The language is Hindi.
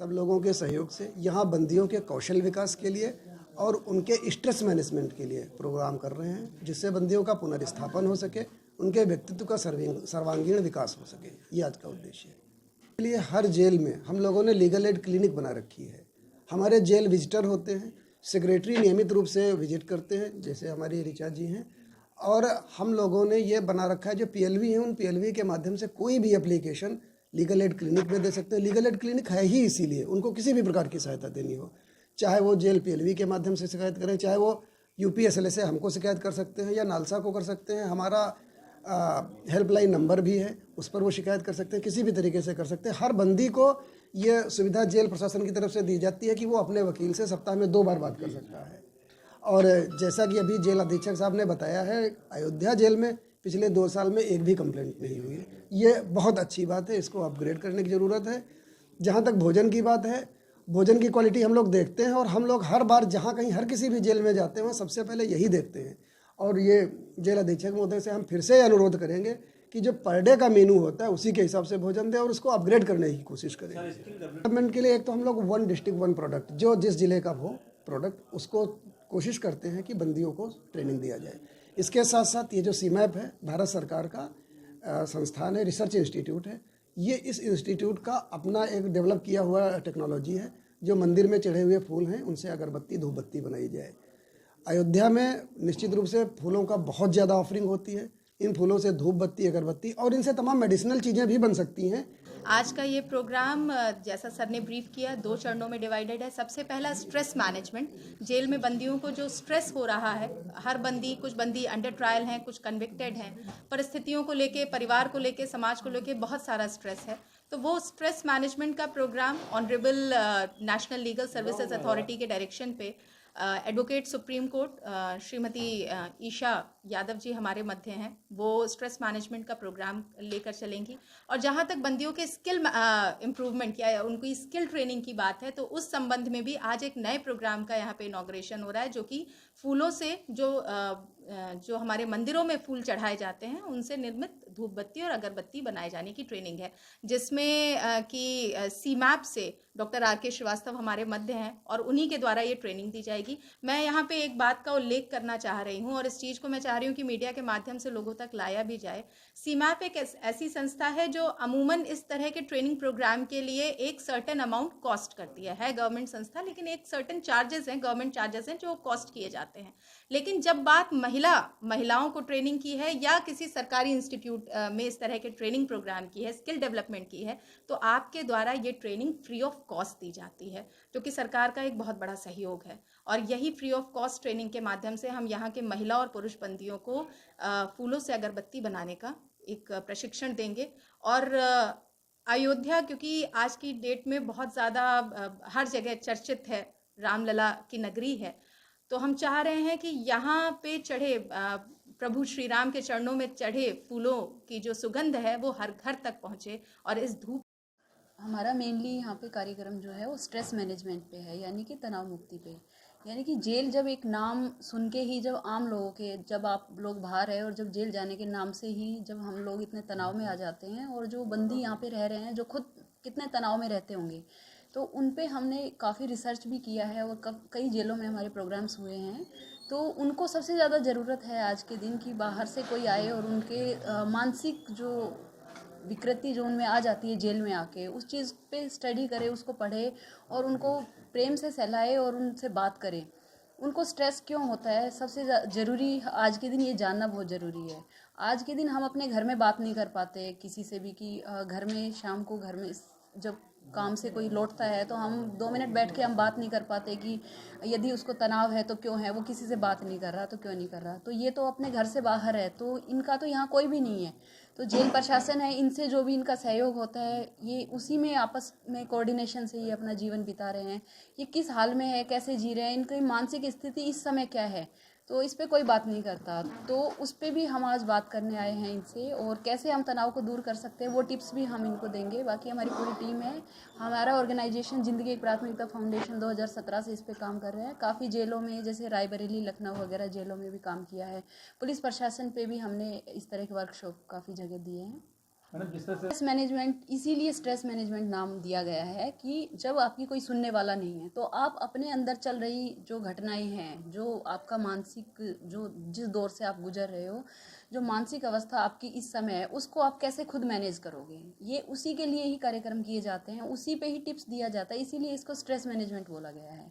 सब लोगों के सहयोग से यहाँ बंदियों के कौशल विकास के लिए और उनके स्ट्रेस मैनेजमेंट के लिए प्रोग्राम कर रहे हैं, जिससे बंदियों का पुनर्स्थापन हो सके, उनके व्यक्तित्व का सर्वांगीण विकास हो सके। ये आज का उद्देश्य है। इसलिए हर जेल में हम लोगों ने लीगल एड क्लिनिक बना रखी है। हमारे जेल विजिटर होते हैं, सेक्रेटरी नियमित रूप से विजिट करते हैं, जैसे हमारी ऋचा जी हैं, और हम लोगों ने ये बना रखा है जो पीएलवी हैं, उन पीएलवी के माध्यम से कोई भी एप्लीकेशन लीगल एड क्लिनिक में दे सकते हैं। लीगल एड क्लिनिक है ही इसीलिए उनको किसी भी प्रकार की सहायता देनी हो, चाहे वो जेल पीएलवी के माध्यम से शिकायत करें, चाहे वो यूपीएसएल से हमको शिकायत कर सकते हैं या नालसा को कर सकते हैं। हमारा हेल्पलाइन नंबर भी है, उस पर वो शिकायत कर सकते हैं, किसी भी तरीके से कर सकते हैं। हर बंदी को ये सुविधा जेल प्रशासन की तरफ से दी जाती है कि वो अपने वकील से सप्ताह में 2 बार बात कर सकता है। और जैसा कि अभी जेल अधीक्षक साहब ने बताया है, अयोध्या जेल में पिछले 2 साल में एक भी कंप्लेंट नहीं हुई है। ये बहुत अच्छी बात है, इसको अपग्रेड करने की ज़रूरत है। जहाँ तक भोजन की बात है, भोजन की क्वालिटी हम लोग देखते हैं और हम लोग हर बार जहाँ कहीं हर किसी भी जेल में जाते हैं सबसे पहले यही देखते हैं। और ये जेल अधीक्षक महोदय से हम फिर से अनुरोध करेंगे कि जो पर डे का मेनू होता है उसी के हिसाब से भोजन दें और उसको अपग्रेड करने की कोशिश करें। डेवलपमेंट के लिए एक तो हम लोग 1 डिस्ट्रिक्ट 1 प्रोडक्ट, जो जिस जिले का हो प्रोडक्ट, उसको कोशिश करते हैं कि बंदियों को ट्रेनिंग दिया जाए। इसके साथ साथ ये जो सीमैप है, भारत सरकार का संस्थान है, रिसर्च इंस्टीट्यूट है, ये इस इंस्टीट्यूट का अपना एक डेवलप किया हुआ टेक्नोलॉजी है। जो मंदिर में चढ़े हुए फूल हैं उनसे अगरबत्ती धूप बत्ती बनाई जाए। अयोध्या में निश्चित रूप से फूलों का बहुत ज़्यादा ऑफरिंग होती है। इन फूलों से धूप बत्ती, अगरबत्ती और इनसे तमाम मेडिसिनल चीज़ें भी बन सकती हैं। आज का ये प्रोग्राम, जैसा सर ने ब्रीफ किया, 2 चरणों में डिवाइडेड है। सबसे पहला स्ट्रेस मैनेजमेंट। जेल में बंदियों को जो स्ट्रेस हो रहा है, हर बंदी, कुछ बंदी अंडर ट्रायल हैं, कुछ कन्विक्टेड हैं, परिस्थितियों को लेके, परिवार को लेके, समाज को लेके बहुत सारा स्ट्रेस है। तो वो स्ट्रेस मैनेजमेंट का programme honourable national legal services authority के डायरेक्शन पे advocate supreme court Shrimati Isha Yadav ji हमारे मध्य हैं, वो स्ट्रेस मैनेजमेंट का प्रोग्राम लेकर चलेंगी। और जहाँ तक बंदियों के स्किल इम्प्रूवमेंट या उनकी स्किल ट्रेनिंग की बात है, तो उस संबंध में भी आज एक नए प्रोग्राम का यहाँ पे इनॉग्रेशन हो रहा है, जो कि फूलों से जो हमारे मंदिरों में फूल चढ़ाए जाते हैं उनसे निर्मित धूप बत्ती और अगरबत्ती बनाए जाने की ट्रेनिंग है, जिसमें कि सीमैप से डॉक्टर आर के श्रीवास्तव हमारे मध्य हैं और उन्हीं के द्वारा ये ट्रेनिंग दी जाएगी। मैं यहाँ पे एक बात का उल्लेख करना चाह रही हूँ और इस चीज़ को मैं चाह रही हूँ कि मीडिया के माध्यम से लोगों तक लाया भी जाए। सीमैप एक ऐसी संस्था है जो अमूमन इस तरह के ट्रेनिंग प्रोग्राम के लिए एक सर्टेन अमाउंट कॉस्ट करती है गवर्नमेंट संस्था, लेकिन एक सर्टेन चार्जेस हैं, गवर्नमेंट चार्जेस हैं जो कॉस्ट किए जाते हैं। लेकिन जब बात महिलाओं को ट्रेनिंग की है या किसी सरकारी इंस्टीट्यूट में इस तरह के ट्रेनिंग प्रोग्राम की है, स्किल डेवलपमेंट की है, तो आपके द्वारा ये ट्रेनिंग फ्री ऑफ कॉस्ट दी जाती है, जो कि सरकार का एक बहुत बड़ा सहयोग है। और यही फ्री ऑफ कॉस्ट ट्रेनिंग के माध्यम से हम यहाँ के महिला और पुरुष बंदियों को फूलों से अगरबत्ती बनाने का एक प्रशिक्षण देंगे। और अयोध्या, क्योंकि आज की डेट में बहुत ज़्यादा हर जगह चर्चित है, रामलला की नगरी है, तो हम चाह रहे हैं कि यहाँ पे चढ़े प्रभु श्री राम के चरणों में चढ़े फूलों की जो सुगंध है वो हर घर तक पहुँचे। और इस धूप, हमारा मेनली यहाँ पे कार्यक्रम जो है वो स्ट्रेस मैनेजमेंट पे है, यानी कि तनाव मुक्ति पे। यानी कि जेल, जब एक नाम सुन के ही, जब आम लोगों के, जब आप लोग बाहर है और जब जेल जाने के नाम से ही जब हम लोग इतने तनाव में आ जाते हैं, और जो बंदी यहाँ पे रह रहे हैं जो खुद कितने तनाव में रहते होंगे, तो उन पे हमने काफ़ी रिसर्च भी किया है और कई जेलों में हमारे प्रोग्राम्स हुए हैं। तो उनको सबसे ज़्यादा ज़रूरत है आज के दिन कि बाहर से कोई आए और उनके मानसिक जो विकृति जो उनमें आ जाती है जेल में आके, उस चीज़ पे स्टडी करे, उसको पढ़े और उनको प्रेम से सहलाए और उनसे बात करें। उनको स्ट्रेस क्यों होता है, सबसे ज़रूरी आज के दिन ये जानना बहुत ज़रूरी है। आज के दिन हम अपने घर में बात नहीं कर पाते किसी से भी, कि घर में शाम को घर में जब काम से कोई लौटता है तो हम 2 मिनट बैठ के हम बात नहीं कर पाते कि यदि उसको तनाव है तो क्यों है, वो किसी से बात नहीं कर रहा तो क्यों नहीं कर रहा। तो ये तो अपने घर से बाहर है, तो इनका तो यहाँ कोई भी नहीं है। तो जेल प्रशासन है, इनसे जो भी इनका सहयोग होता है, ये उसी में आपस में कोऑर्डिनेशन से ही अपना जीवन बिता रहे हैं। ये किस हाल में है, कैसे जी रहे हैं, इनकी मानसिक स्थिति इस समय क्या है, तो इस पे कोई बात नहीं करता। तो उस पे भी हम आज बात करने आए हैं इनसे, और कैसे हम तनाव को दूर कर सकते हैं वो टिप्स भी हम इनको देंगे। बाकी हमारी पूरी टीम है, हमारा ऑर्गेनाइजेशन ज़िंदगी एक प्राथमिकता फाउंडेशन 2017 से इस पे काम कर रहे हैं। काफ़ी जेलों में, जैसे रायबरेली, लखनऊ वगैरह जेलों में भी काम किया है। पुलिस प्रशासन पे भी हमने इस तरह के वर्कशॉप काफ़ी जगह दिए हैं। स्ट्रेस मैनेजमेंट इसीलिए स्ट्रेस मैनेजमेंट नाम दिया गया है कि जब आपकी कोई सुनने वाला नहीं है तो आप अपने अंदर चल रही जो घटनाएं हैं, जो आपका मानसिक, जो जिस दौर से आप गुजर रहे हो, जो मानसिक अवस्था आपकी इस समय है, उसको आप कैसे खुद मैनेज करोगे, ये उसी के लिए ही कार्यक्रम किए जाते हैं, उसी पे ही टिप्स दिया जाता है, इसीलिए इसको स्ट्रेस मैनेजमेंट बोला गया है।